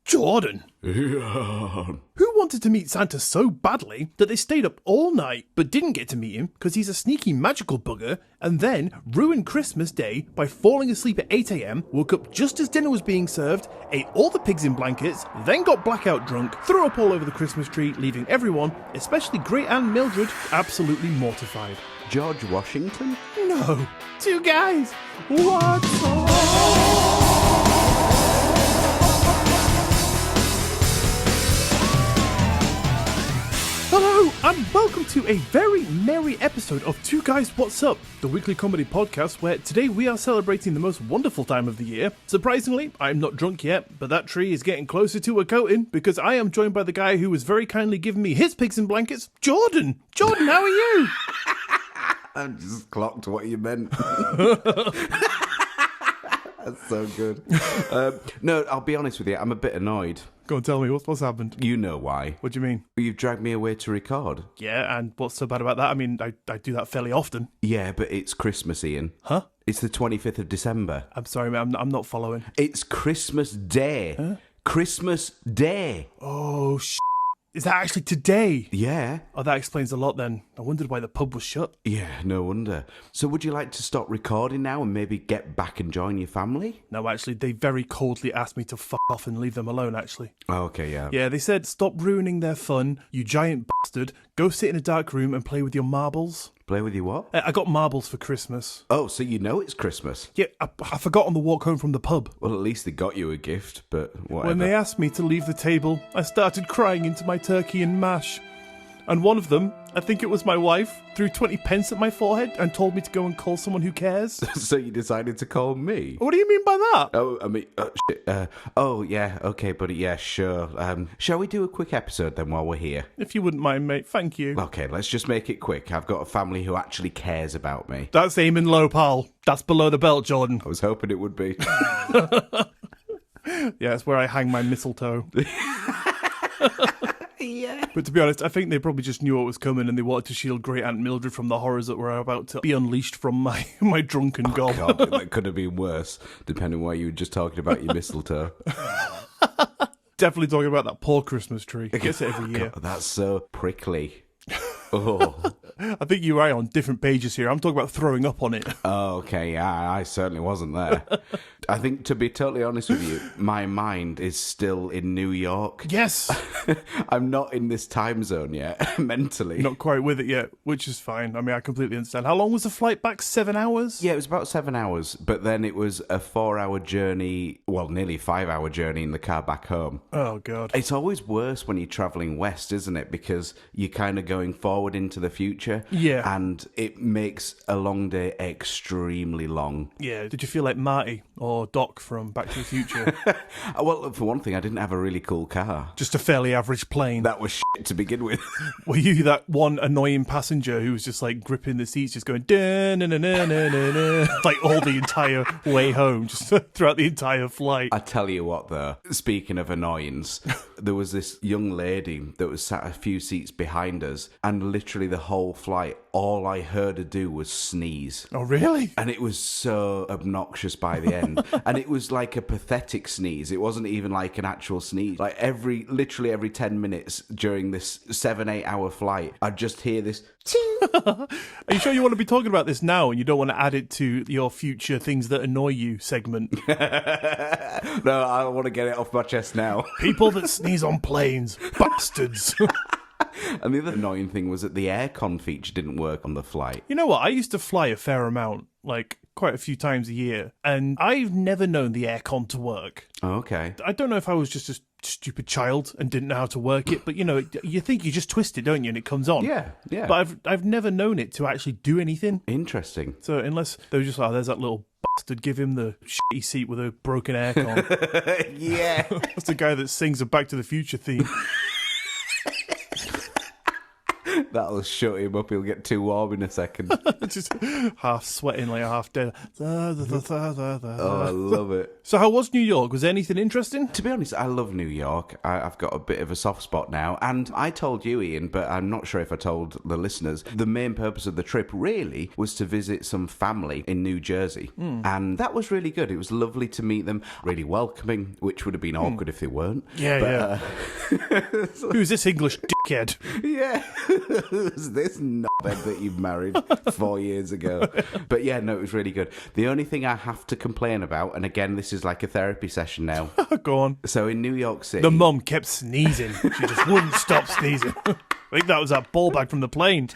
Jordan. Iain. Who wanted to meet Santa so badly that they stayed up all night but didn't get to meet him because he's a sneaky magical bugger, and then ruined Christmas Day by falling asleep at 8 a.m, woke up just as dinner was being served, ate all the pigs in blankets, then got blackout drunk, threw up all over the Christmas tree, leaving everyone, especially Great Aunt Mildred, absolutely mortified. George Washington? No, two guys. What's up? Hello, and welcome to a very merry episode of Two Guys What's Up, the weekly comedy podcast where today we are celebrating the most wonderful time of the year. Surprisingly, I'm not drunk yet, but that tree is getting closer to a coating because I am joined by the guy who was very kindly giving me his pigs in blankets, Jordan. Jordan, how are you? I just clocked what you meant. That's so good. No, I'll be honest with you, I'm a bit annoyed. Go on, tell me, what's happened? You know why. What do you mean? You've dragged me away to record. Yeah, and what's so bad about that? I mean, I do that fairly often. Yeah, but it's Christmas, Iain. Huh? It's the 25th of December. I'm sorry, mate, I'm not following. It's Christmas Day. Huh? Christmas Day. Oh, Is that actually today? Yeah. Oh, that explains a lot then. I wondered why the pub was shut. Yeah, no wonder. So would you like to stop recording now and maybe get back and join your family? No, actually, they very coldly asked me to fuck off and leave them alone, actually. Oh, okay, yeah. Yeah, they said, stop ruining their fun, you giant bastard. Go sit in a dark room and play with your marbles. Play with you what? I got marbles for Christmas. Oh, so you know it's Christmas? Yeah, I forgot on the walk home from the pub. Well, at least they got you a gift, but whatever. When they asked me to leave the table, I started crying into my turkey and mash. And one of them, I think it was my wife, threw 20 pence at my forehead and told me to go and call someone who cares. So you decided to call me? What do you mean by that? Oh, I mean, shit. Oh, yeah, okay, buddy, yeah, sure. Shall we do a quick episode then while we're here? If you wouldn't mind, mate, thank you. Okay, let's just make it quick. I've got a family who actually cares about me. That's aiming low, pal. That's below the belt, Jordan. I was hoping it would be. Yeah, it's where I hang my mistletoe. Yeah. But to be honest, I think they probably just knew what was coming and they wanted to shield Great Aunt Mildred from the horrors that were about to be unleashed from my drunken gob. God, that could have been worse, depending on why you were just talking about your mistletoe. Definitely talking about that poor Christmas tree. It gets it every year. God, that's so prickly. Oh. I think you are on different pages here. I'm talking about throwing up on it. Oh, okay, yeah, I certainly wasn't there. I think, to be totally honest with you, my mind is still in New York. Yes. I'm not in this time zone yet, mentally. Not quite with it yet, which is fine. I mean, I completely understand. How long was the flight back? 7 hours? Yeah, it was about 7 hours, but then it was a 4-hour journey, well, nearly 5-hour journey in the car back home. Oh, God. It's always worse when you're travelling west, isn't it? Because you're kind of going forward into the future. Yeah. And it makes a long day extremely long. Yeah. Did you feel like Marty or Doc from Back to the Future? Well, for one thing, I didn't have a really cool car. Just a fairly average plane. That was shit to begin with. Were you that one annoying passenger who was just like gripping the seats, just going da-na-na-na-na-na, like all the entire way home, just throughout the entire flight? I tell you what, though, speaking of annoyance, there was this young lady that was sat a few seats behind us, and literally the whole flight, all I heard her do was sneeze. Oh, really? And it was so obnoxious by the end. And it was like a pathetic sneeze. It wasn't even like an actual sneeze. Like literally every 10 minutes during this 7-8 hour flight, I'd just hear this. Are you sure you want to be talking about this now and you don't want to add it to your future things that annoy you segment? No, I want to get it off my chest now. People that sneeze on planes. Bastards. And the other annoying thing was that the aircon feature didn't work on the flight. You know what? I used to fly a fair amount, like quite a few times a year, and I've never known the aircon to work. Oh, okay. I don't know if I was just a stupid child and didn't know how to work it, but you know, you think you just twist it, don't you, and it comes on. Yeah, yeah. But I've never known it to actually do anything. Interesting. So unless they were just like, oh, there's that little bastard, give him the shitty seat with a broken aircon. Yeah. That's the guy that sings a Back to the Future theme. That'll shut him up. He'll get too warm in a second. Just half sweating, like half dead. Oh, I love it. So how was New York? Was there anything interesting? To be honest, I love New York. I've got a bit of a soft spot now. And I told you, Ian, but I'm not sure if I told the listeners, the main purpose of the trip really was to visit some family in New Jersey. And that was really good. It was lovely to meet them, really welcoming, which would have been awkward if they weren't. Yeah. Who's this English dickhead? Yeah. Who's this knobhead that you married 4 years ago? But yeah, no, it was really good. The only thing I have to complain about, and again, this is like a therapy session now. Go on. So in New York City... The mum kept sneezing. She just wouldn't stop sneezing. I think that was that ball bag from the plane.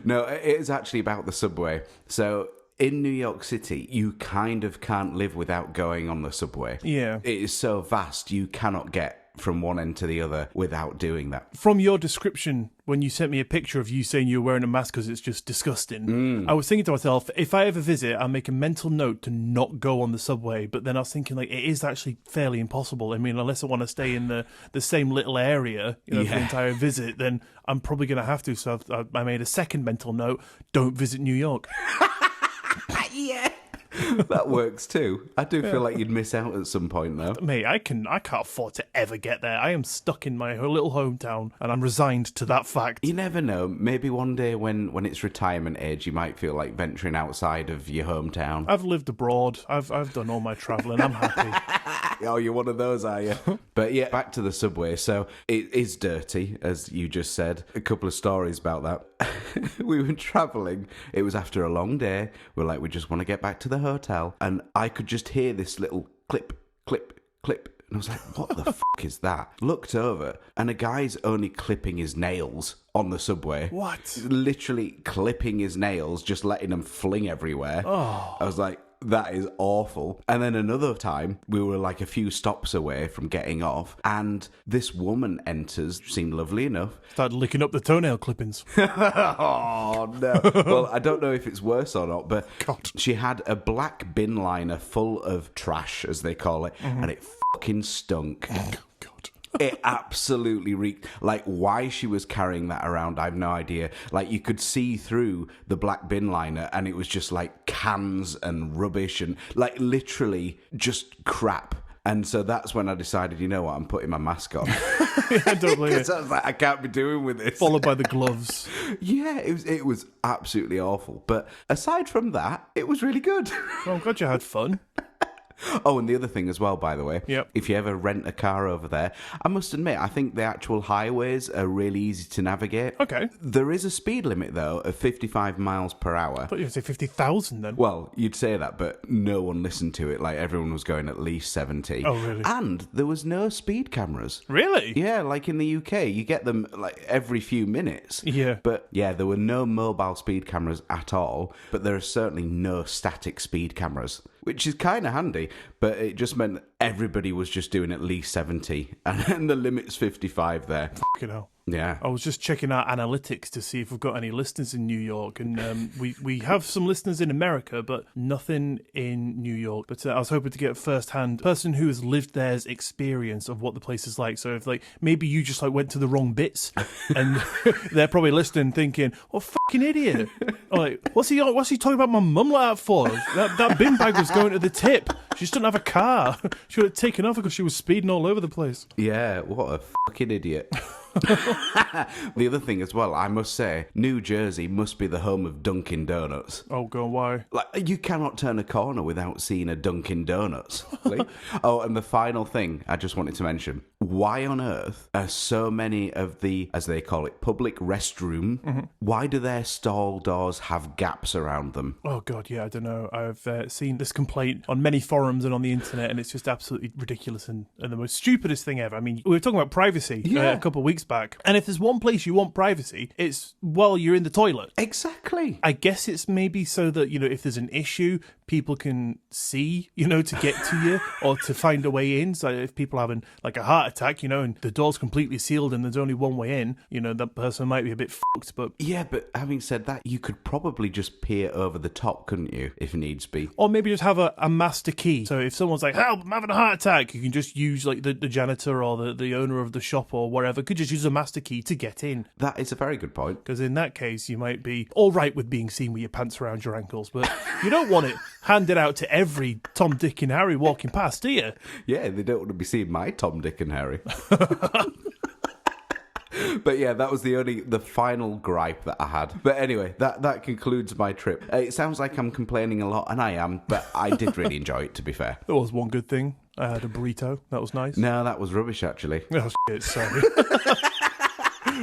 No, it is actually about the subway. So... in New York City, you kind of can't live without going on the subway. Yeah. It is so vast, you cannot get from one end to the other without doing that. From your description, when you sent me a picture of you saying you were wearing a mask because it's just disgusting, I was thinking to myself, if I ever visit, I'll make a mental note to not go on the subway. But then I was thinking, like, it is actually fairly impossible. I mean, unless I want to stay in the same little area, for the entire visit, then I'm probably going to have to. So I made a second mental note, don't visit New York. Yeah. That works too. I do feel like you'd miss out at some point, though. Mate, I can't afford to ever get there. I am stuck in my little hometown, and I'm resigned to that fact. You never know. Maybe one day when it's retirement age, you might feel like venturing outside of your hometown. I've lived abroad. I've done all my travelling. I'm happy. Oh, you're one of those, are you? But yeah, back to the subway. So it is dirty, as you just said. A couple of stories about that. We were travelling. It was after a long day. We're like, we just want to get back to the hotel. And I could just hear this little clip, clip, clip. And I was like, what the fuck is that? Looked over, and a guy's only clipping his nails on the subway. What? Literally clipping his nails, just letting them fling everywhere. Oh. I was like, that is awful. And then another time, we were like a few stops away from getting off, and this woman enters, seemed lovely enough. Started licking up the toenail clippings. Oh, no. Well, I don't know if it's worse or not, but God. She had a black bin liner full of trash, as they call it, and it fucking stunk. God. It absolutely reeked. Like, why she was carrying that around, I have no idea. Like, you could see through the black bin liner, and it was just like cans and rubbish and like literally just crap. And so that's when I decided, you know what, I'm putting my mask on. I don't believe it. I was like, I can't be doing with this. Followed by the gloves. Yeah, it was absolutely awful. But aside from that, it was really good. Well, I'm glad you had fun. Oh, and the other thing as well, by the way, Yep. if you ever rent a car over there, I must admit, I think the actual highways are really easy to navigate. Okay. There is a speed limit, though, of 55 miles per hour. I thought you were going to say 50,000 then. Well, you'd say that, but no one listened to it. Like, everyone was going at least 70. Oh, really? And there was no speed cameras. Really? Yeah, like in the UK, you get them like every few minutes. Yeah. But yeah, there were no mobile speed cameras at all, but there are certainly no static speed cameras, which is kind of handy, but it just meant that everybody was just doing at least 70, and the limit's 55 there. Fucking hell. Yeah. I was just checking our analytics to see if we've got any listeners in New York, and we have some listeners in America, but nothing in New York. But I was hoping to get a first-hand person who has lived there's experience of what the place is like. So if like maybe you just like went to the wrong bits, and they're probably listening thinking, "What fucking idiot!" Or like, what's he talking about my mum like that for? That bin bag was going to the tip. She just didn't have a car. She would have taken off because she was speeding all over the place. Yeah, what a fucking idiot. The other thing as well, I must say, New Jersey must be the home of Dunkin' Donuts. Oh, God, why? Like, you cannot turn a corner without seeing a Dunkin' Donuts. Oh, and the final thing I just wanted to mention, why on earth are so many of the, as they call it, public restroom, why do their stall doors have gaps around them? Oh, God, yeah, I don't know. I've seen this complaint on many forums and on the internet, and it's just absolutely ridiculous and the most stupidest thing ever. I mean, we were talking about privacy a couple of weeks back, and if there's one place you want privacy, it's while you're in the toilet. Exactly. I guess it's maybe so that, if there's an issue, people can see, to get to you or to find a way in. So if people are having like a heart attack, and the door's completely sealed and there's only one way in, that person might be a bit fucked. But yeah, but having said that, you could probably just peer over the top, couldn't you, if needs be? Or maybe just have a master key. So if someone's like, help, I'm having a heart attack, you can just use like the janitor or the owner of the shop or whatever could just use a master key to get in. That is a very good point. Because in that case, you might be all right with being seen with your pants around your ankles, but you don't want it handed out to every Tom, Dick and Harry walking past, do you? Yeah, they don't want to be seeing my Tom, Dick and Harry. But yeah, that was the final gripe that I had. But anyway, that concludes my trip. It sounds like I'm complaining a lot, and I am, but I did really enjoy it, to be fair. There was one good thing. I had a burrito. That was nice. No, that was rubbish, actually. Oh, shit, sorry.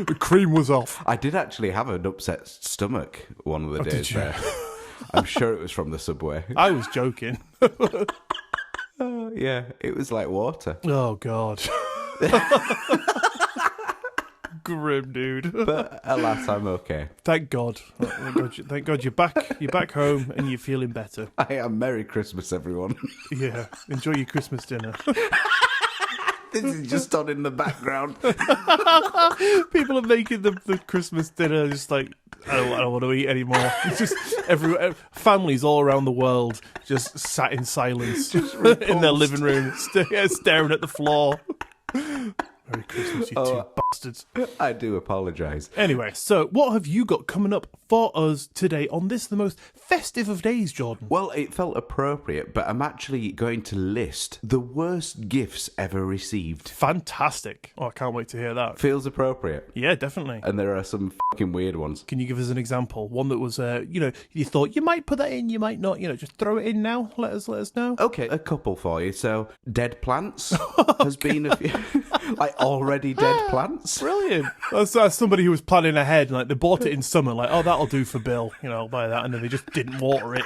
The cream was off. I did actually have an upset stomach one of the days there. I'm sure it was from the subway. I was joking. Yeah, it was like water. Oh, God. Grim, dude. But alas, I'm okay. Thank God. Thank God you're back home and you're feeling better. I am. Merry Christmas, everyone. Yeah, enjoy your Christmas dinner. This is just on in the background. People are making the Christmas dinner just like, I don't want to eat anymore. It's just families all around the world just sat in silence in their living room, staring at the floor. Merry Christmas, you two bastards. I do apologise. Anyway, so what have you got coming up for us today on this, the most festive of days, Jordan? Well, it felt appropriate, but I'm actually going to list the worst gifts ever received. Fantastic. Oh, I can't wait to hear that. Feels appropriate. Yeah, definitely. And there are some fucking weird ones. Can you give us an example? One that was, you thought you might put that in, you might not, just throw it in now. Let us know. Okay, a couple for you. So, dead plants has been a few... like already dead plants. Brilliant. That's somebody who was planning ahead. Like they bought it in summer. Like, oh, that'll do for Bill. I'll buy that, and then they just didn't water it.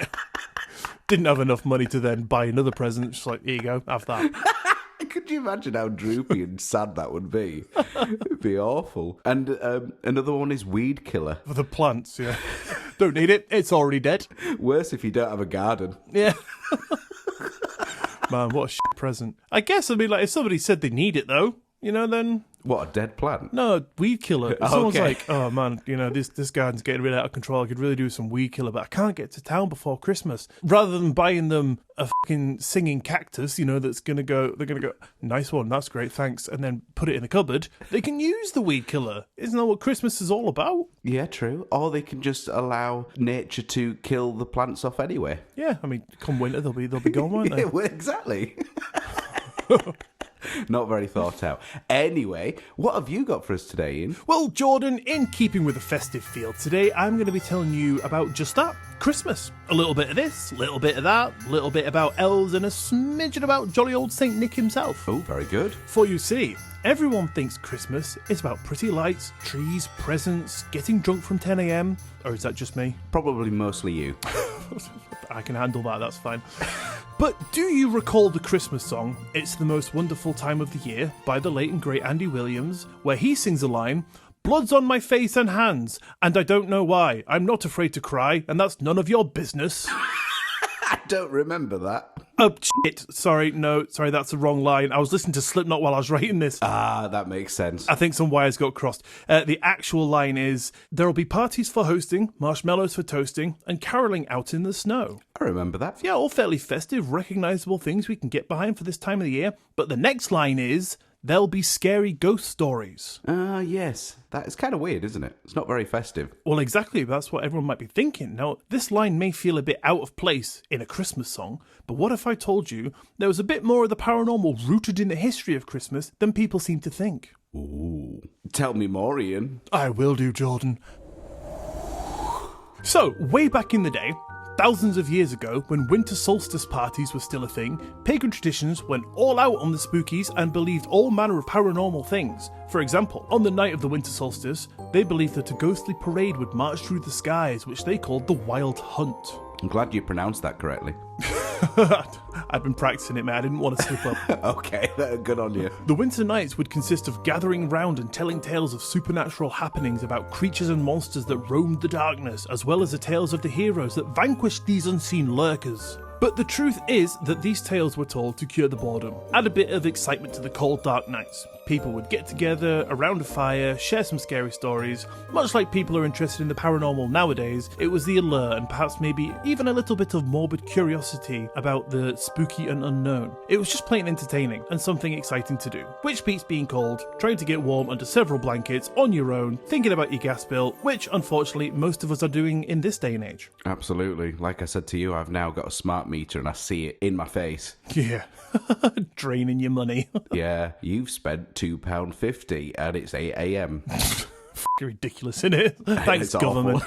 Didn't have enough money to then buy another present. Just like, here you go, have that. Could you imagine how droopy and sad that would be? It'd be awful. And another one is weed killer. For the plants, yeah. Don't need it. It's already dead. Worse if you don't have a garden. Yeah. Man, what a shit present. I guess, like, if somebody said they need it, though, then... What, a dead plant? No, weed killer. If someone's Okay. like, oh, man, this garden's getting really out of control. I could really do some weed killer, but I can't get to town before Christmas. Rather than buying them a fucking singing cactus, that's going to go... They're going to go, nice one, that's great, thanks, and then put it in a cupboard. They can use the weed killer. Isn't that what Christmas is all about? Yeah, true. Or they can just allow nature to kill the plants off anyway. Yeah, I mean, come winter, they'll be gone, won't they? Yeah, well, exactly. Not very thought out. Anyway, what have you got for us today, Ian? Well, Jordan, in keeping with the festive feel, today I'm going to be telling you about just that, Christmas. A little bit of this, a little bit of that, a little bit about elves, and a smidgen about jolly old Saint Nick himself. Oh, very good. For you see, everyone thinks Christmas is about pretty lights, trees, presents, getting drunk from 10 a.m. Or is that just me? Probably mostly you. I can handle that, that's fine. But do you recall the Christmas song, It's the Most Wonderful Time of the Year, by the late and great Andy Williams, where he sings a line, blood's on my face and hands, and I don't know why. I'm not afraid to cry, and that's none of your business. I don't remember that. Oh, shit. Sorry, that's the wrong line. I was listening to Slipknot while I was writing this. Ah, that makes sense. I think some wires got crossed. The actual line is, there'll be parties for hosting, marshmallows for toasting, and caroling out in the snow. I remember that. Yeah, all fairly festive, recognisable things we can get behind for this time of the year. But the next line is, there'll be scary ghost stories. Ah, yes. That is kind of weird, isn't it? It's not very festive. Well, exactly. That's what everyone might be thinking. Now, this line may feel a bit out of place in a Christmas song, but what if I told you there was a bit more of the paranormal rooted in the history of Christmas than people seem to think? Ooh. Tell me more, Ian. I will do, Jordan. So, way back in the day, thousands of years ago, when winter solstice parties were still a thing, pagan traditions went all out on the spookies and believed all manner of paranormal things. For example, on the night of the winter solstice, they believed that a ghostly parade would march through the skies, which they called the Wild Hunt. I'm glad you pronounced that correctly. I'd been practicing it, man. I didn't want to slip up. Okay, good on you. The winter nights would consist of gathering round and telling tales of supernatural happenings about creatures and monsters that roamed the darkness, as well as the tales of the heroes that vanquished these unseen lurkers. But the truth is that these tales were told to cure the boredom, add a bit of excitement to the cold, dark nights. People would get together around a fire, share some scary stories. Much like people are interested in the paranormal nowadays, it was the allure and perhaps maybe even a little bit of morbid curiosity about the spooky and unknown. It was just plain entertaining and something exciting to do. Which beats being cold, trying to get warm under several blankets on your own, thinking about your gas bill, which unfortunately most of us are doing in this day and age. Absolutely. Like I said to you, I've now got a smart meter and I see it in my face. Yeah. Draining your money. Yeah, you've spent £2.50 and it's 8 a.m. Fucking ridiculous, isn't it? Thanks, It's government.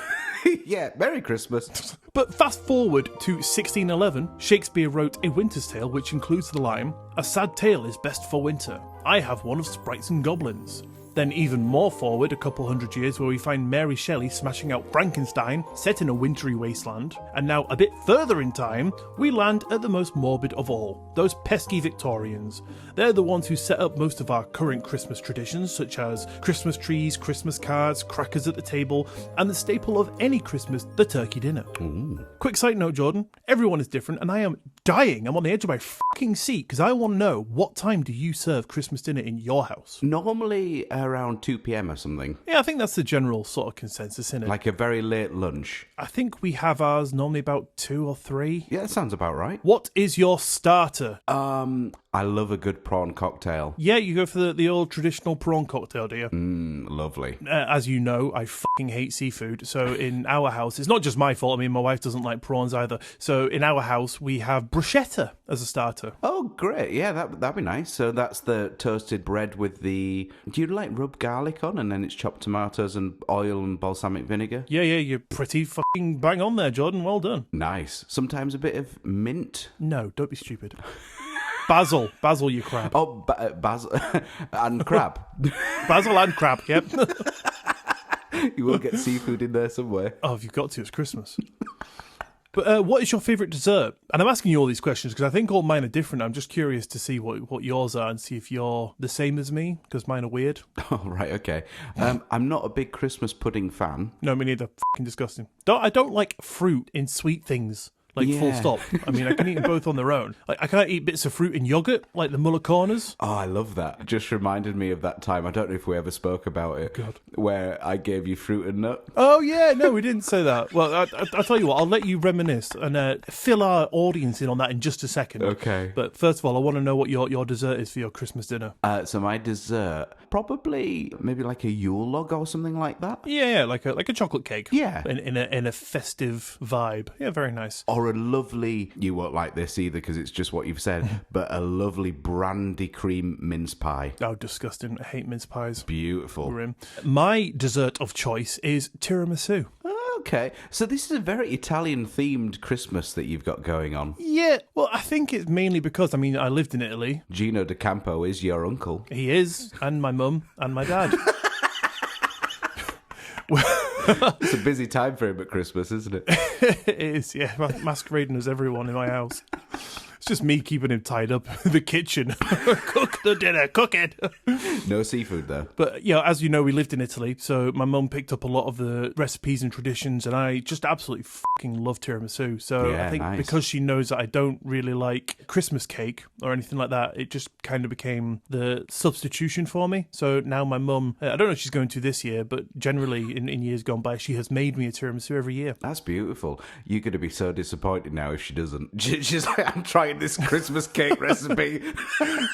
Yeah, Merry Christmas. But fast forward to 1611, Shakespeare wrote A Winter's Tale, which includes the line, "A sad tale is best for winter. I have one of sprites and goblins." Then even more forward, a couple hundred years, where we find Mary Shelley smashing out Frankenstein, set in a wintry wasteland. And now, a bit further in time, we land at the most morbid of all, those pesky Victorians. They're the ones who set up most of our current Christmas traditions, such as Christmas trees, Christmas cards, crackers at the table, and the staple of any Christmas, the turkey dinner. Ooh. Quick side note, Jordan, everyone is different, and I am dying. I'm on the edge of my fucking seat, because I want to know, what time do you serve Christmas dinner in your house? Normally around 2 p.m. or something. Yeah, I think that's the general sort of consensus, isn't it? Like a very late lunch. I think we have ours normally about 2 or 3. Yeah, that sounds about right. What is your starter? I love a good prawn cocktail. Yeah, you go for the old traditional prawn cocktail, do you? Lovely. As you know, I fucking hate seafood. So in our house, it's not just my fault. I mean, my wife doesn't like prawns either. So in our house, we have bruschetta as a starter. Oh, great. Yeah, that'd be nice. So that's the toasted bread with the... Do you like rub garlic on and then it's chopped tomatoes and oil and balsamic vinegar? Yeah, you're pretty fucking bang on there, Jordan. Well done. Nice. Sometimes a bit of mint. No, don't be stupid. Basil, you crab. Oh, basil and crab. Basil and crab, yep. You will get seafood in there somewhere. Oh, you've got to. It's Christmas. But what is your favourite dessert? And I'm asking you all these questions because I think all mine are different. I'm just curious to see what yours are and see if you're the same as me, because mine are weird. Oh, right, okay. I'm not a big Christmas pudding fan. No, me neither. Fucking disgusting. I don't like fruit in sweet things. Like, full Yeah. stop. I mean, I can eat them both on their own. Like, I can't eat bits of fruit in yogurt, like the Muller Corners. Oh, I love that. Just reminded me of that time. I don't know if we ever spoke about it. God. Where I gave you fruit and nut. Oh, yeah, no, we didn't say that. Well, I'll tell you what, I'll let you reminisce and fill our audience in on that in just a second. Okay. But first of all, I want to know what your dessert is for your Christmas dinner. So my dessert, probably maybe like a Yule log or something like that. Yeah, like a chocolate cake. Yeah. In a festive vibe. Yeah, very nice. Or a lovely, you won't like this either because it's just what you've said, but a lovely brandy cream mince pie. Oh, disgusting. I hate mince pies. Beautiful. Grim. My dessert of choice is tiramisu. Okay, so this is a very Italian-themed Christmas that you've got going on. Yeah, well, I think it's mainly because, I mean, I lived in Italy. Gino De Campo is your uncle. He is, and my mum, and my dad. It's a busy time for him at Christmas, isn't it? It is, yeah. Masquerading as everyone in my house. It's just me keeping him tied up in the kitchen. Cook the dinner, cook it. No seafood, though. But, yeah, as you know, we lived in Italy, so my mum picked up a lot of the recipes and traditions, and I just absolutely fucking love tiramisu. So Yeah, I think nice. because she knows that I don't really like Christmas cake or anything like that, it just kind of became the substitution for me. So now my mum, I don't know if she's going to this year, but generally in years gone by, she has made me a tiramisu every year. That's beautiful. You're going to be so disappointed now if she doesn't. She's like, I'm trying this Christmas cake recipe.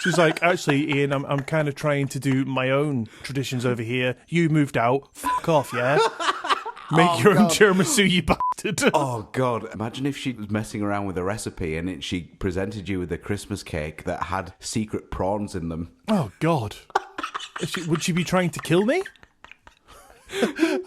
She's like, actually, Ian, I'm kind of trying to do my own traditions over here. You moved out. Fuck off, yeah? Make your own tiramisu, you bastard. Oh, God. Imagine if she was messing around with a recipe and she presented you with a Christmas cake that had secret prawns in them. Oh, God. Would she be trying to kill me?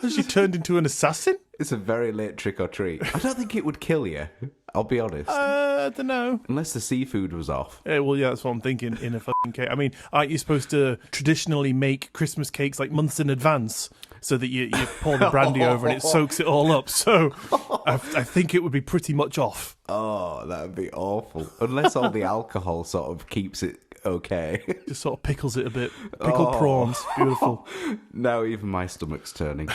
Has she turned into an assassin? It's a very late trick or treat. I don't think it would kill you. I'll be honest. I don't know. Unless the seafood was off. Yeah, well, yeah, that's what I'm thinking in a fucking cake. I mean, aren't you supposed to traditionally make Christmas cakes like months in advance so that you pour the brandy over and it soaks it all up? So I think it would be pretty much off. Oh, that would be awful. Unless all the alcohol sort of keeps it okay. Just sort of pickles it a bit. Pickled prawns. Beautiful. Now even my stomach's turning.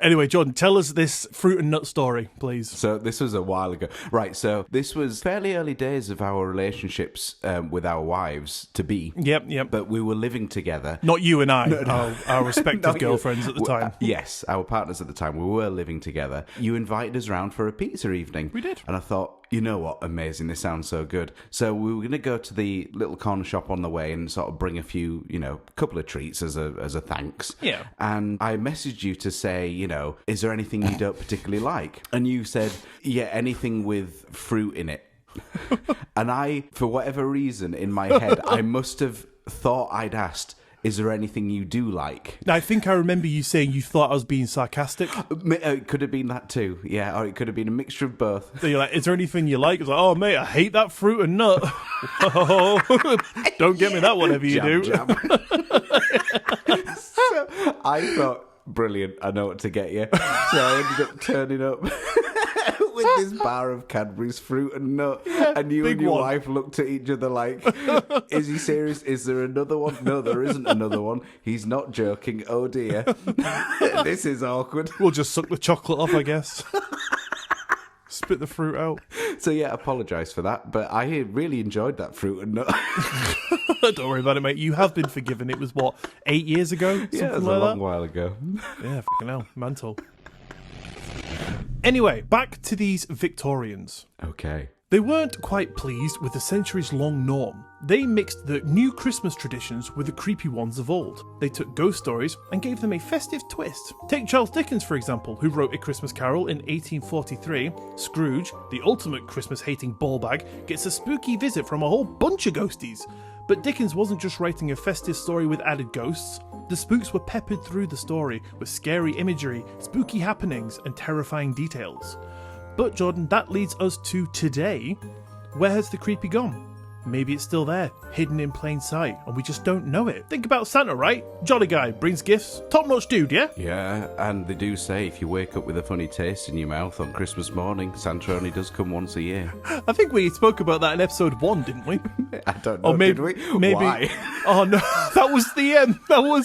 Anyway, Jordan, tell us this fruit and nut story, please. So this was a while ago. Right, so this was fairly early days of our relationships with our wives to be. Yep. But we were living together. Not you and I, our respective girlfriends at the time. Yes, our partners at the time. We were living together. You invited us round for a pizza evening. We did. And I thought, you know what? Amazing. This sounds so good. So we were going to go to the little corner shop on the way and sort of bring a few, couple of treats as a thanks. Yeah. And I messaged you to say, is there anything you don't particularly like? And you said, yeah, anything with fruit in it. And I, for whatever reason in my head, I must have thought I'd asked, is there anything you do like? Now, I think I remember you saying you thought I was being sarcastic. It could have been that too, yeah, or it could have been a mixture of both. So you're like, is there anything you like? It's like, oh, mate, I hate that fruit and nut. Oh, don't get me that, whatever you do. Jam. So I thought, brilliant, I know what to get you. So I ended up turning up with this bar of Cadbury's fruit and nut, and you and your wife looked at each other like, is he serious? Is there another one? No, there isn't another one. He's not joking. Oh dear. This is awkward. We'll just suck the chocolate off, I guess. Spit the fruit out. So yeah, apologise for that, but I really enjoyed that fruit and nut. Don't worry about it, mate. You have been forgiven. It was, 8 years ago? Yeah, it was a long while ago. Yeah, fucking hell. Mental. Anyway, back to these Victorians. Okay. They weren't quite pleased with the centuries-long norm. They mixed the new Christmas traditions with the creepy ones of old. They took ghost stories and gave them a festive twist. Take Charles Dickens, for example, who wrote A Christmas Carol in 1843. Scrooge, the ultimate Christmas-hating ballbag, gets a spooky visit from a whole bunch of ghosties. But Dickens wasn't just writing a festive story with added ghosts. The spooks were peppered through the story with scary imagery, spooky happenings, and terrifying details. But Jordan, that leads us to today. Where has the creepy gone? Maybe it's still there, hidden in plain sight, and we just don't know it. Think about Santa, right? Jolly guy, brings gifts, top-notch dude, yeah? Yeah, and they do say if you wake up with a funny taste in your mouth on Christmas morning, Santa only does come once a year. I think we spoke about that in episode 1, didn't we? I don't know, or maybe, did we? Maybe. Why? Oh, no, that was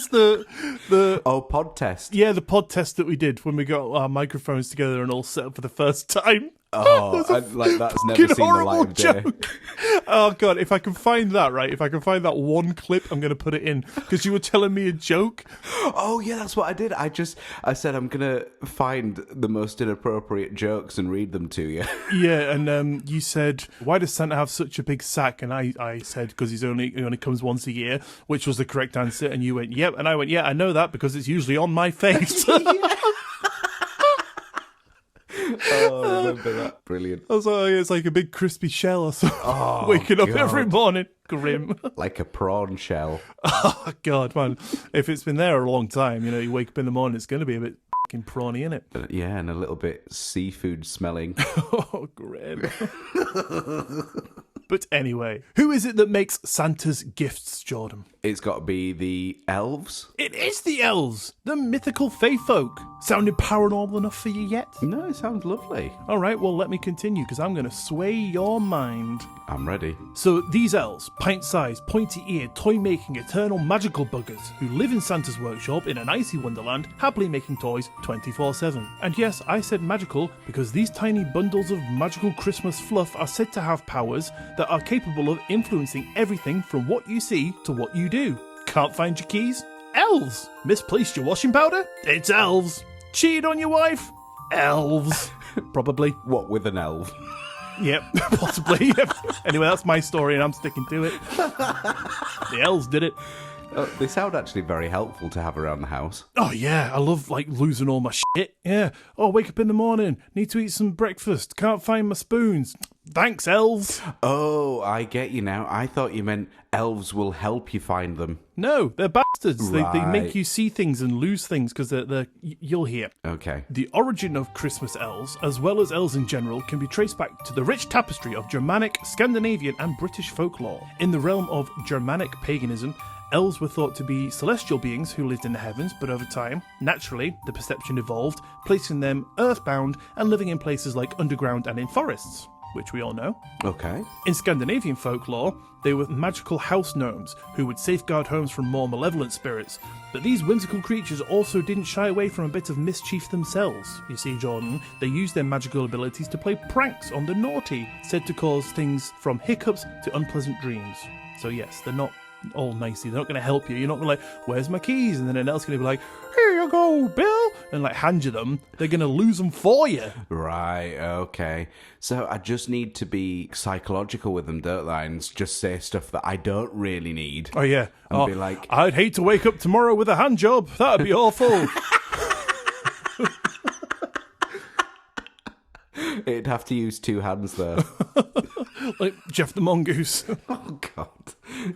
the... Oh, pod test. Yeah, the pod test that we did when we got our microphones together and all set up for the first time. Oh, that's never seen the light of day. Oh god, if I can find that, right? If I can find that one clip, I'm going to put it in because you were telling me a joke. Oh yeah, that's what I did. I said I'm going to find the most inappropriate jokes and read them to you. Yeah, and you said, why does Santa have such a big sack? And I said, because he only comes once a year, which was the correct answer. And you went, yep. And I went, yeah, I know that because it's usually on my face. Oh, I remember that. Brilliant. I was like, it's like a big crispy shell or something. Oh, waking up every morning. Grim. Like a prawn shell. Oh, God, man. If it's been there a long time, you wake up in the morning, it's going to be a bit fucking prawny, innit? Yeah, and a little bit seafood smelling. Oh, grim. But anyway, who is it that makes Santa's gifts, Jordan? It's got to be the elves. It is the elves, the mythical fae folk. Sounding paranormal enough for you yet? No, it sounds lovely. All right, well, let me continue because I'm going to sway your mind. I'm ready. So these elves, pint-sized, pointy-eared, toy-making, eternal magical buggers who live in Santa's workshop in an icy wonderland, happily making toys 24/7. And yes, I said magical because these tiny bundles of magical Christmas fluff are said to have powers that are capable of influencing everything from what you see to what you do. Can't find your keys? Elves! Misplaced your washing powder? It's elves! Cheated on your wife? Elves! Probably. What, with an elf? Yep, possibly. Yep. Anyway, that's my story and I'm sticking to it. The elves did it. They sound actually very helpful to have around the house. Oh yeah, I love losing all my shit. Yeah. Oh, wake up in the morning, need to eat some breakfast, can't find my spoons. Thanks, elves. Oh, I get you now. I thought you meant elves will help you find them. No, they're bastards. Right. They make you see things and lose things because you'll hear. Okay. The origin of Christmas elves, as well as elves in general, can be traced back to the rich tapestry of Germanic, Scandinavian and British folklore. In the realm of Germanic paganism, elves were thought to be celestial beings who lived in the heavens, but over time, naturally, the perception evolved, placing them earthbound and living in places like underground and in forests. which we all know. Okay. In Scandinavian folklore, they were magical house gnomes who would safeguard homes from more malevolent spirits. But these whimsical creatures also didn't shy away from a bit of mischief themselves. You see, Jordan, they used their magical abilities to play pranks on the naughty, said to cause things from hiccups to unpleasant dreams. So yes, they're not all nicey. They're not going to help you. You're not going to like, where's my keys? And then an elf's going to be like, here you go, Bill, and like hand you them. They're going to lose them for you. Right, okay. So I just need to be psychological with them, don't I? And just say stuff that I don't really need. Oh, yeah. And be like, I'd hate to wake up tomorrow with a hand job. That'd be awful. it'd have to use two hands, though. Like Jeff the Mongoose. Oh, God.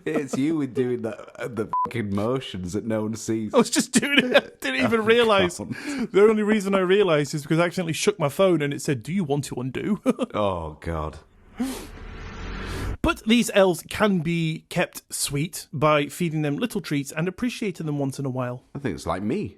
It's you with doing the fucking motions that no one sees. I was just doing it. Didn't even realise. The only reason I realised is because I accidentally shook my phone and it said, do you want to undo? Oh, God. But these elves can be kept sweet by feeding them little treats and appreciating them once in a while. I think it's like me.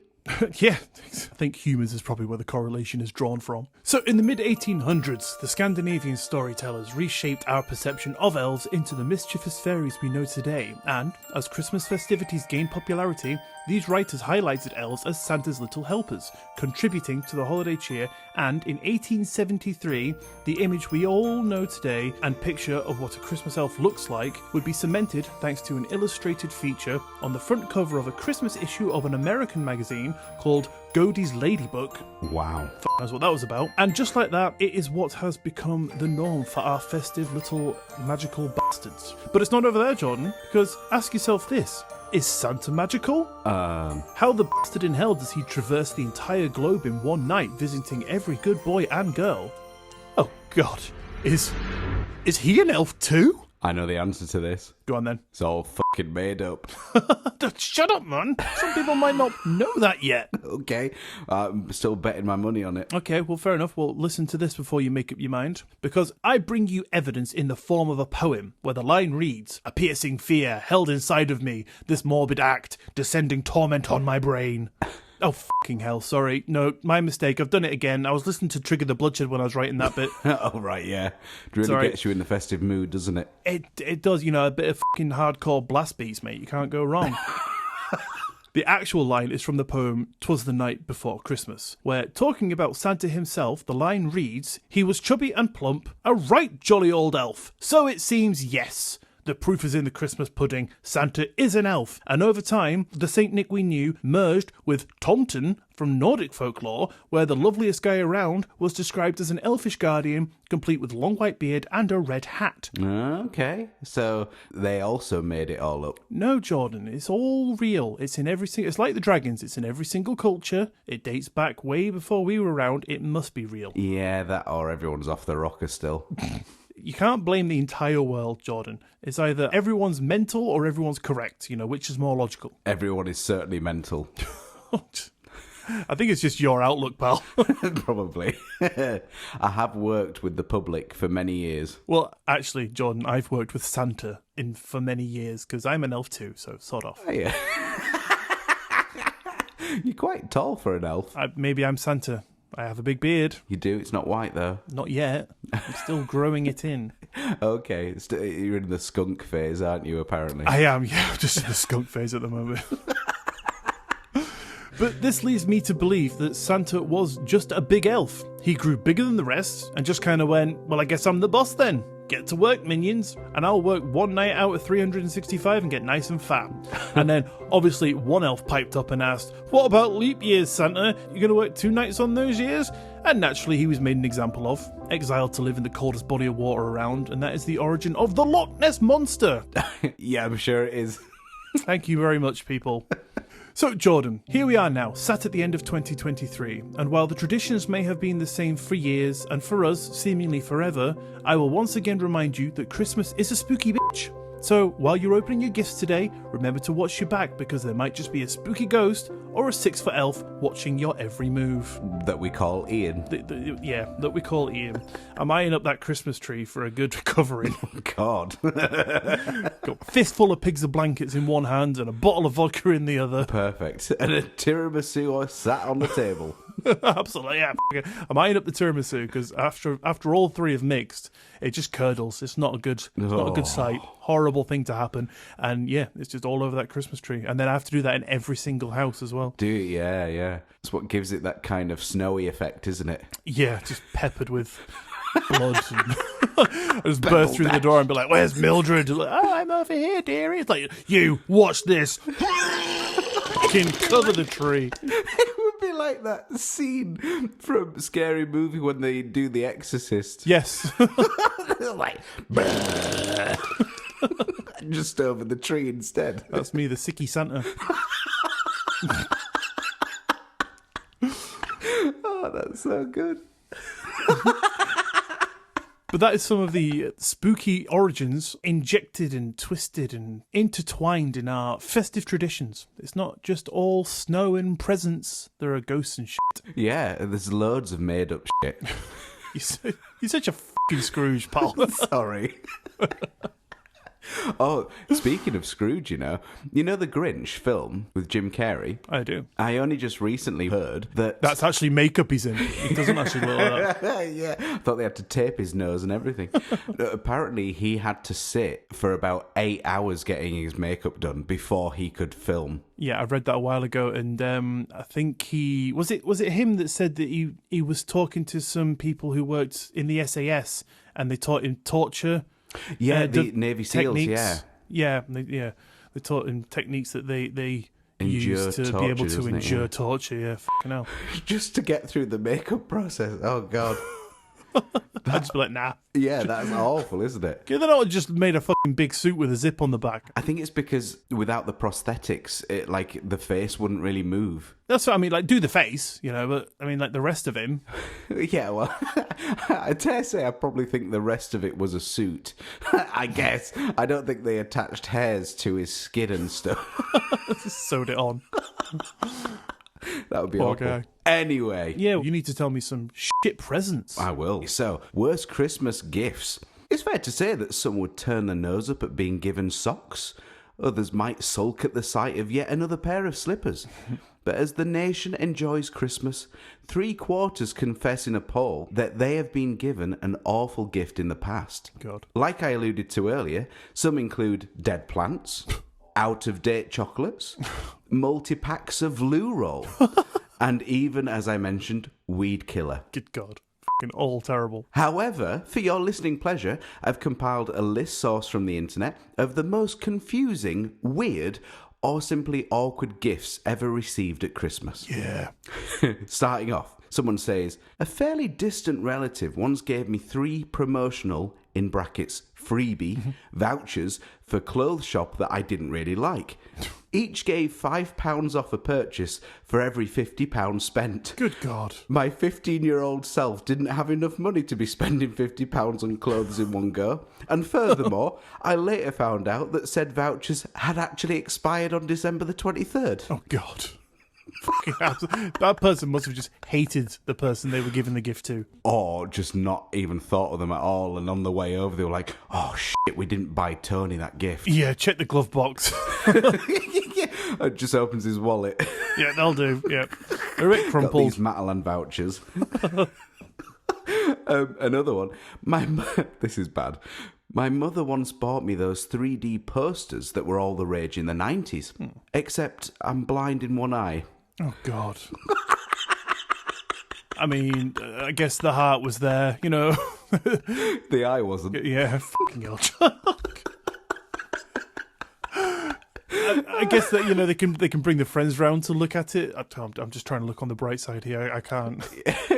Yeah, I think humans is probably where the correlation is drawn from. So in the mid-1800s, the Scandinavian storytellers reshaped our perception of elves into the mischievous fairies we know today, and as Christmas festivities gained popularity, these writers highlighted elves as Santa's little helpers, contributing to the holiday cheer, and in 1873, the image we all know today and picture of what a Christmas elf looks like would be cemented thanks to an illustrated feature on the front cover of a Christmas issue of an American magazine called Godey's Ladybook. Wow. Knows what that was about. And just like that, it is what has become the norm for our festive little magical bastards. But it's not over there, Jordan, because ask yourself this. Is Santa magical? How the bastard in hell does he traverse the entire globe in one night, visiting every good boy and girl? Oh, God. Is he an elf too? I know the answer to this. Go on then. It's all fucking made up. Shut up, man. Some people might not know that yet. Okay. I'm still betting my money on it. Okay, well, fair enough. Well, listen to this before you make up your mind. Because I bring you evidence in the form of a poem where the line reads, "A piercing fear held inside of me, this morbid act, descending torment on my brain." Oh, fucking hell, sorry. No, my mistake. I've done it again. I was listening to Trigger the Bloodshed when I was writing that bit. Oh, right, yeah. It really gets you in the festive mood, doesn't it? It does, a bit of fucking hardcore blast beats, mate. You can't go wrong. The actual line is from the poem "'Twas the Night Before Christmas," where, talking about Santa himself, the line reads, "He was chubby and plump, a right jolly old elf. So it seems, yes. The proof is in the Christmas pudding. Santa is an elf." And over time, the Saint Nick we knew merged with Tomten from Nordic folklore, where the loveliest guy around was described as an elfish guardian, complete with long white beard and a red hat. Okay, so they also made it all up. No, Jordan, it's all real. It's in every single. It's like the dragons. It's in every single culture. It dates back way before we were around. It must be real. Yeah, that or everyone's off the rocker still. You can't blame the entire world, Jordan. It's either everyone's mental or everyone's correct, which is more logical. Everyone is certainly mental. I think it's just your outlook, pal. Probably. I have worked with the public for many years. Well, actually, Jordan, I've worked with Santa for many years, because I'm an elf too, so sod off. Oh, yeah. You're quite tall for an elf. Maybe I'm Santa. I have a big beard. You do? It's not white, though. Not yet. I'm still growing it in. Okay. You're in the skunk phase, aren't you, apparently? I am, yeah. I'm just in the skunk phase at the moment. But this leads me to believe that Santa was just a big elf. He grew bigger than the rest and just kind of went, well, I guess I'm the boss then. Get to work, minions, and I'll work one night out of 365 and get nice and fat. And then, obviously, one elf piped up and asked, what about leap years, Santa? You going to work 2 nights on those years? And naturally, he was made an example of, exiled to live in the coldest body of water around, and that is the origin of the Loch Ness Monster. Yeah, I'm sure it is. Thank you very much, people. So, Jordan, here we are now, sat at the end of 2023, and while the traditions may have been the same for years, and for us, seemingly forever, I will once again remind you that Christmas is a spooky bitch. So, while you're opening your gifts today, remember to watch your back, because there might just be a spooky ghost or a 6-foot elf watching your every move. That we call Iain. That we call Iain. I'm eyeing up that Christmas tree for a good covering. Oh, God. Got a fistful of pigs of blankets in one hand and a bottle of vodka in the other. Perfect. And a tiramisu sat on the table. Absolutely, yeah. I'm eyeing up the tiramisu because after all three have mixed, it just curdles. It's not a good sight. Horrible thing to happen. And yeah, it's just all over that Christmas tree. And then I have to do that in every single house as well. Yeah. It's what gives it that kind of snowy effect, isn't it? Yeah, just peppered with blood. And I just burst through the door and be like, "Where's Mildred?" Like, "Oh, I'm over here, dearie." It's like, "You watch this." Can cover the tree. It would be like that scene from Scary Movie when they do The Exorcist. Yes. Like, just over the tree instead. That's me, the sicky Santa. Oh, that's so good. But that is some of the spooky origins injected and twisted and intertwined in our festive traditions. It's not just all snow and presents. There are ghosts and shit. Yeah, there's loads of made-up shit. You're such a fucking Scrooge, pal. Sorry. Oh, speaking of Scrooge, you know the Grinch film with Jim Carrey? I do. I only just recently heard that... That's actually makeup he's in. He doesn't actually look like that. Yeah, I thought they had to tape his nose and everything. Apparently, he had to sit for about 8 hours getting his makeup done before he could film. Yeah, I read that a while ago, and I think was it him that said that he was talking to some people who worked in the SAS and they taught him torture. Yeah, the Navy SEALs, techniques. They taught him techniques that they use to be able to endure torture. Yeah, fucking hell. Just to get through the makeup process. Oh, God. I'd just be like, nah. Yeah, that's awful, isn't it? They not just made a fucking big suit with a zip on the back. I think it's because without the prosthetics, the face wouldn't really move. That's what I mean, like, do the face, but I mean, like, the rest of him. Yeah, well, I dare say I probably think the rest of it was a suit. I guess. I don't think they attached hairs to his skin and stuff. Just sewed it on. That would be awful. Guy. Anyway. Yeah, you need to tell me some shit presents. I will. So, worst Christmas gifts. It's fair to say that some would turn their nose up at being given socks. Others might sulk at the sight of yet another pair of slippers. But as the nation enjoys Christmas, 3/4 confess in a poll that they have been given an awful gift in the past. God. Like I alluded to earlier, some include dead plants, out-of-date chocolates, multi-packs of loo roll, and even, as I mentioned, weed killer. Good God. Fucking all terrible. However, for your listening pleasure, I've compiled a list sourced from the internet of the most confusing, weird, or simply awkward gifts ever received at Christmas. Yeah. Starting off, someone says, a fairly distant relative once gave me 3 promotional, in brackets, freebie, vouchers for clothes shop that I didn't really like. Each gave £5 off a purchase for every £50 spent. Good God. My 15-year-old self didn't have enough money to be spending £50 on clothes in one go. And furthermore, I later found out that said vouchers had actually expired on December the 23rd. Oh, God. That person must have just hated the person they were giving the gift to. Or just not even thought of them at all. And on the way over, they were like, oh, shit, we didn't buy Tony that gift. Yeah, check the glove box. It just opens his wallet. Yeah, they'll do. Yeah. They're a bit crumpled. Got these Matalan vouchers. Another one. This is bad. My mother once bought me those 3D posters that were all the rage in the 90s. Except I'm blind in one eye. Oh, God. I mean, I guess the heart was there, The eye wasn't. Yeah, fucking hell. I guess that, they can bring the friends round to look at it. I'm just trying to look on the bright side here. I can't.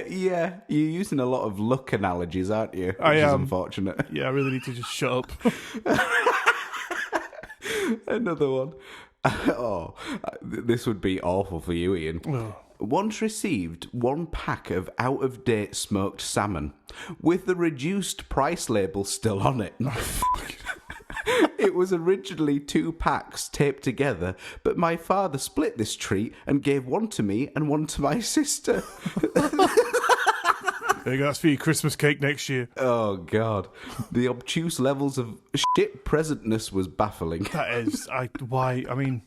Yeah, you're using a lot of luck analogies, aren't you? Which I am. Is unfortunate. Yeah, I really need to just shut up. Another one. Oh, this would be awful for you, Ian. Oh. Once received 1 pack of out-of-date smoked salmon with the reduced price label still on it. It was originally 2 packs taped together, but my father split this treat and gave one to me and one to my sister. There you go, that's for your Christmas cake next year. Oh, God. The obtuse levels of shit presentness was baffling. That is, I mean,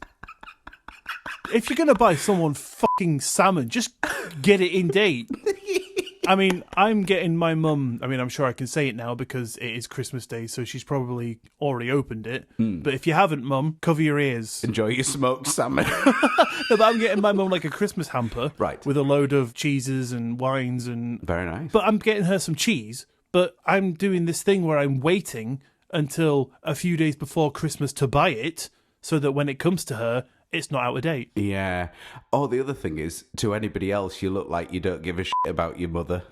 if you're going to buy someone fucking salmon, just get it in date. I mean, I'm getting my mum, I'm sure I can say it now because it is Christmas Day, so she's probably already opened it. But if you haven't, Mum, cover your ears. Enjoy your smoked salmon. No, but I'm getting my mum like a Christmas hamper. Right. With a load of cheeses and wines and... Very nice. But I'm getting her some cheese, but I'm doing this thing where I'm waiting until a few days before Christmas to buy it so that when it comes to her, it's not out of date. Yeah. Oh, the other thing is, to anybody else, you look like you don't give a shit about your mother,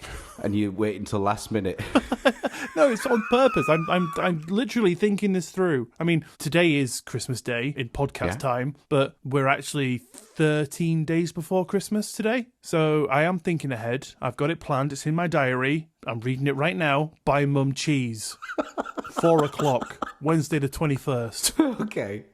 and you wait until last minute. No, it's on purpose. I'm literally thinking this through. I mean, today is Christmas Day in podcast time, but we're actually 13 days before Christmas today. So I am thinking ahead. I've got it planned. It's in my diary. I'm reading it right now. Buy Mum cheese. 4:00, Wednesday the 21st. Okay.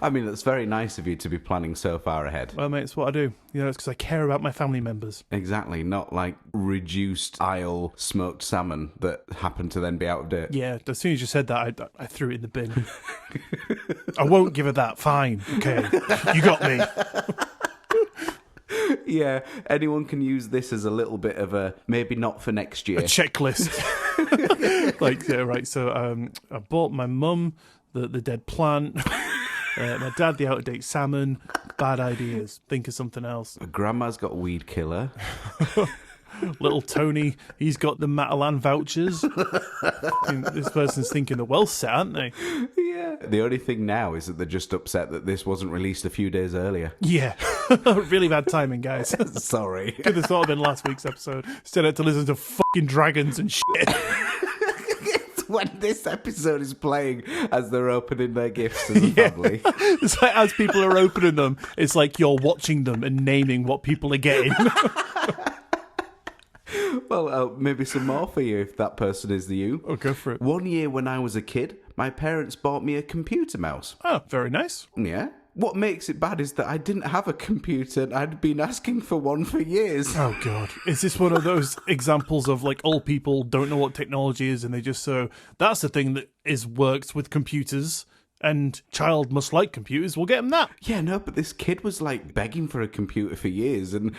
I mean, that's very nice of you to be planning so far ahead. Well, mate, it's what I do. It's because I care about my family members. Exactly. Not like reduced aisle smoked salmon that happened to then be out of date. Yeah, as soon as you said that, I threw it in the bin. I won't give her that. Fine. Okay. You got me. Yeah, anyone can use this as a little bit of a, maybe not for next year. A checklist. Right. So I bought my mum the dead plant. My dad the out-of-date salmon. Bad ideas. Think of something else. Grandma's got weed killer. Little Tony, he's got the Matalan vouchers. This person's thinking they're well set, aren't they? Yeah. The only thing now is that they're just upset that this wasn't released a few days earlier. Yeah. Really bad timing, guys. Sorry. Could have sort of been last week's episode. Instead, I had to listen to fucking dragons and shit. When this episode is playing as they're opening their gifts as a family. It's like as people are opening them, it's like you're watching them and naming what people are getting. Well, maybe some more for you if that person is you. Oh, go for it. One year when I was a kid, my parents bought me a computer mouse. Oh, very nice. Yeah. What makes it bad is that I didn't have a computer and I'd been asking for one for years. Oh, God. Is this one of those examples of, like, old people don't know what technology is and they just that's the thing that works with computers and child must like computers, we'll get them that. Yeah, no, but this kid was, like, begging for a computer for years and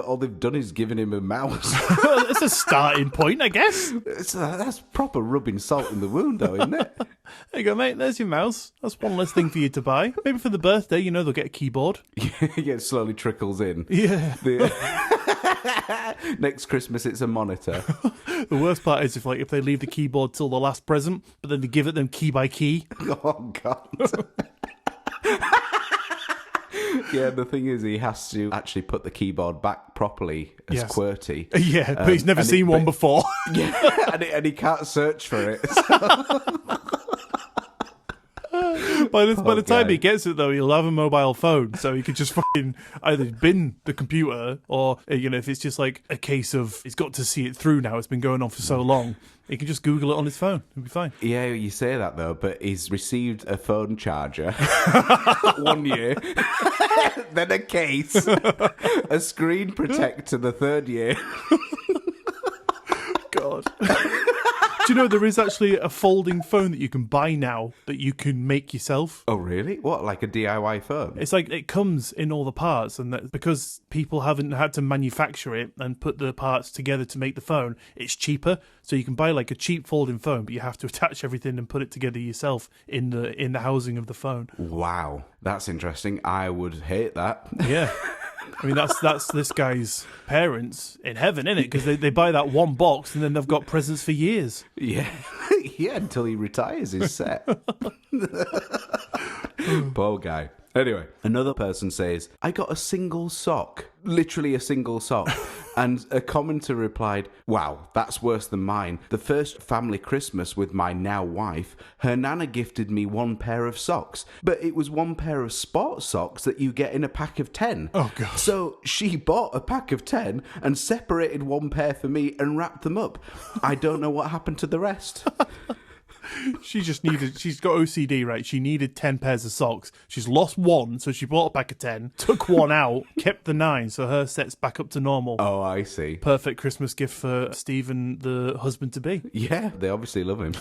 all they've done is given him a mouse. That's a starting point, I guess. That's proper rubbing salt in the wound, though, isn't it? There you go, mate. There's your mouse. That's one less thing for you to buy. Maybe for the birthday, they'll get a keyboard. Yeah, it slowly trickles in. Yeah. Next Christmas, it's a monitor. The worst part is if they leave the keyboard till the last present, but then they give it them key by key. Oh, God. Yeah, the thing is, he has to actually put the keyboard back properly as QWERTY. Yeah, but he's never seen one before. Yeah, and he can't search for it. So. By the time he gets it, though, he'll have a mobile phone, so he could just fucking either bin the computer or, if it's just like a case of he's got to see it through now, it's been going on for so long, he can just Google it on his phone. It'll be fine. Yeah, you say that, though, but he's received a phone charger 1 year, then a case, a screen protector the third year. God. Do you know there is actually a folding phone that you can buy now that you can make yourself? Oh, really? What, like a DIY phone? It's like it comes in all the parts, and that because people haven't had to manufacture it and put the parts together to make the phone, it's cheaper. So you can buy like a cheap folding phone, but you have to attach everything and put it together yourself in the housing of the phone. Wow, that's interesting. I would hate that. Yeah. I mean, that's this guy's parents in heaven, isn't it? Because they buy that one box and then they've got presents for years. Yeah, yeah, until he retires his set. Poor guy. Anyway, another person says, I got a single sock, literally a single sock. And a commenter replied, wow, that's worse than mine. The first family Christmas with my now wife, her nana gifted me one pair of socks, but it was one pair of sports socks that you get in a pack of 10. Oh, God. So she bought a pack of 10 and separated one pair for me and wrapped them up. I don't know what happened to the rest. She's got OCD, right? She needed 10 pairs of socks. She's lost one, so she bought a pack of 10, took one out, kept the 9, so her set's back up to normal. Oh, I see. Perfect Christmas gift for Stephen, the husband-to-be. Yeah, they obviously love him.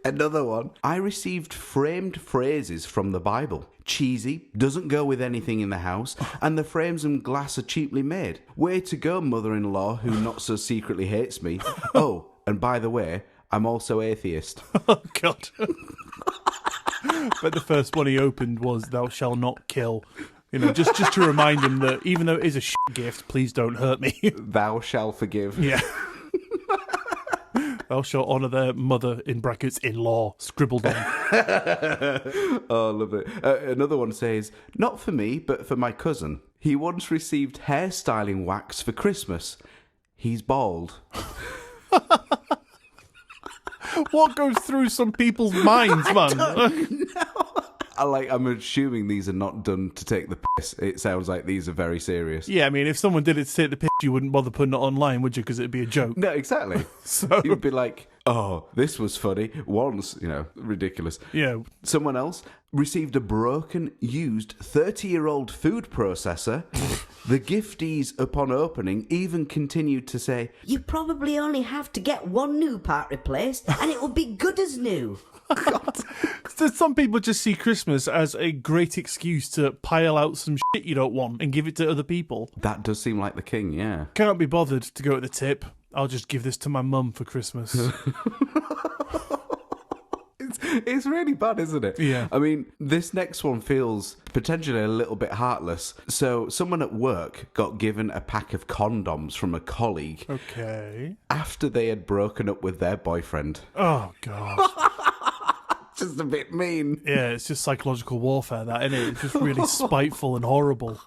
Another one. I received framed phrases from the Bible. Cheesy, doesn't go with anything in the house, and the frames and glass are cheaply made. Way to go, mother-in-law, who not so secretly hates me. Oh, and by the way, I'm also atheist. Oh, God. But the first one he opened was, thou shalt not kill. You know, just to remind him that even though it is a shit gift, please don't hurt me. Thou shalt forgive. Yeah. Thou shalt honour their mother, in brackets, in-law, scribbled on. Oh, I love it. Another one says, not for me, but for my cousin. He once received hairstyling wax for Christmas. He's bald. What goes through some people's minds, man? I'm assuming these are not done to take the piss. It sounds like these are very serious. Yeah, I mean, if someone did it to take the piss, you wouldn't bother putting it online, would you? Because it'd be a joke. No, exactly. So you'd be like, oh, this was funny. Once, ridiculous. Yeah. Someone else received a broken, used 30-year-old food processor. The giftees, upon opening, even continued to say, you probably only have to get one new part replaced and it will be good as new. God. So some people just see Christmas as a great excuse to pile out some shit you don't want and give it to other people. That does seem like the king, yeah. Can't be bothered to go at the tip. I'll just give this to my mum for Christmas. It's really bad, isn't it? Yeah. I mean, this next one feels potentially a little bit heartless. So, someone at work got given a pack of condoms from a colleague. Okay. After they had broken up with their boyfriend. Oh, God. Just a bit mean. Yeah, it's just psychological warfare, that, isn't it? It's just really spiteful and horrible.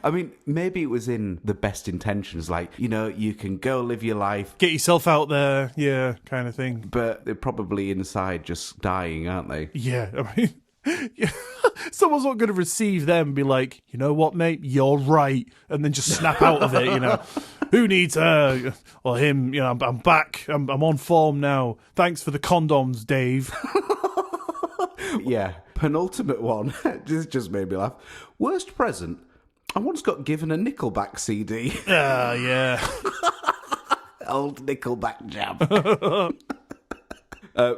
I mean, maybe it was in the best intentions, like, you can go live your life. Get yourself out there, yeah, kind of thing. But they're probably inside just dying, aren't they? Yeah, I mean, yeah. Someone's not going to receive them and be like, you know what, mate, you're right, and then just snap out of it, Who needs her or him? I'm back. I'm on form now. Thanks for the condoms, Dave. Yeah. Penultimate one. This just made me laugh. Worst present. I once got given a Nickelback CD. Yeah. Old Nickelback jam.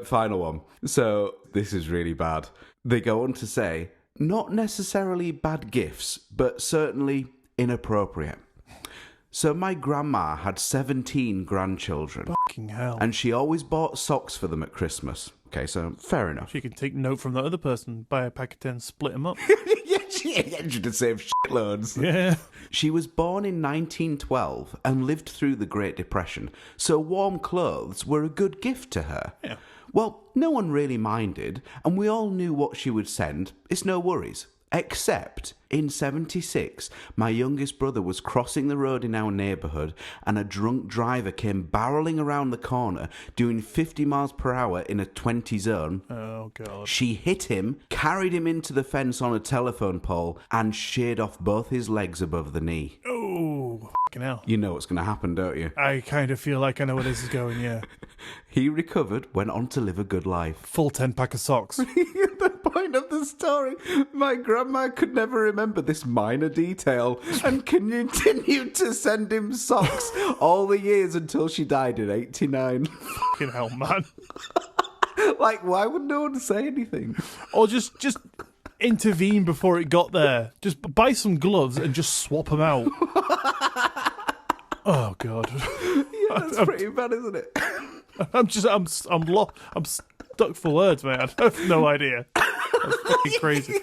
Final one. So, this is really bad. They go on to say, not necessarily bad gifts, but certainly inappropriate. So my grandma had 17 grandchildren. Fucking hell. And she always bought socks for them at Christmas. Okay, so fair enough. She can take note from the other person, buy a pack of 10, split them up. Yeah, she should have saved shitloads. Yeah. She was born in 1912 and lived through the Great Depression, so warm clothes were a good gift to her. Yeah. Well, no one really minded, and we all knew what she would send. It's no worries. Except, in 76, my youngest brother was crossing the road in our neighbourhood and a drunk driver came barrelling around the corner doing 50 miles per hour in a 20 zone. Oh, God. She hit him, carried him into the fence on a telephone pole and sheared off both his legs above the knee. Oh, fucking hell. You know what's going to happen, don't you? I kind of feel like I know where this is going, yeah. He recovered, went on to live a good life. Full 10 pack of socks. The point of the story, my grandma could never remember this minor detail and continued to send him socks all the years until she died in 89. Fucking hell, man. Like, why would no one say anything? Or just intervene before it got there. Just buy some gloves and just swap them out. Oh, God. Yeah, that's pretty bad, isn't it? I'm stuck for words, man. I have no idea. That's fucking crazy.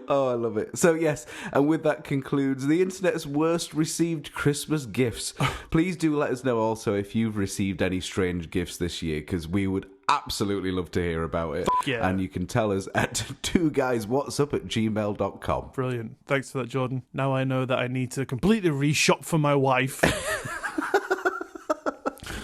Oh, I love it. So, yes, and with that concludes the internet's worst received Christmas gifts. Please do let us know also if you've received any strange gifts this year, because we would absolutely love to hear about it. Yeah. And you can tell us at twoguyswhatsup@gmail.com. Brilliant. Thanks for that, Jordan. Now I know that I need to completely reshop for my wife.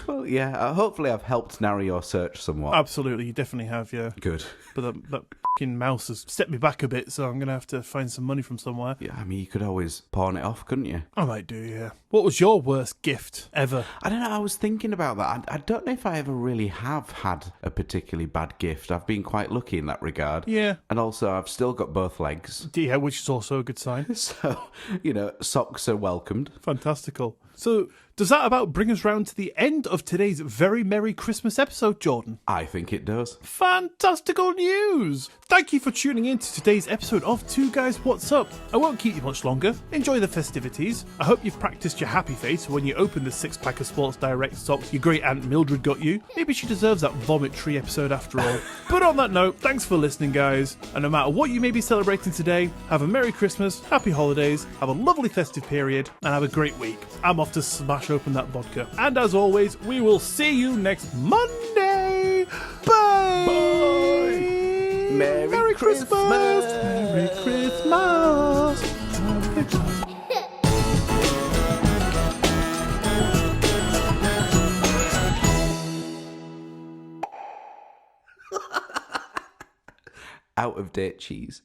Well, yeah, hopefully I've helped narrow your search somewhat. Absolutely, you definitely have, yeah. Good. But that fucking mouse has stepped me back a bit, so I'm going to have to find some money from somewhere. Yeah, I mean, you could always pawn it off, couldn't you? I might do, yeah. What was your worst gift ever? I don't know, I was thinking about that. I don't know if I ever really have had a particularly bad gift. I've been quite lucky in that regard. Yeah. And also, I've still got both legs. Yeah, which is also a good sign. So, socks are welcomed. Fantastical. So, does that about bring us round to the end of today's very Merry Christmas episode, Jordan? I think it does. Fantastical news! Thank you for tuning in to today's episode of Two Guys What's Up. I won't keep you much longer. Enjoy the festivities. I hope you've practiced your happy face when you open the 6-pack of Sports Direct socks your great aunt Mildred got you. Maybe she deserves that vomit tree episode after all. But on that note, thanks for listening, guys. And no matter what you may be celebrating today, have a Merry Christmas, Happy Holidays, have a lovely festive period, and have a great week. I'm off to smash open that vodka. And as always, we will see you next Monday. Bye! Bye! Merry Christmas! Merry Christmas! Out of date cheese.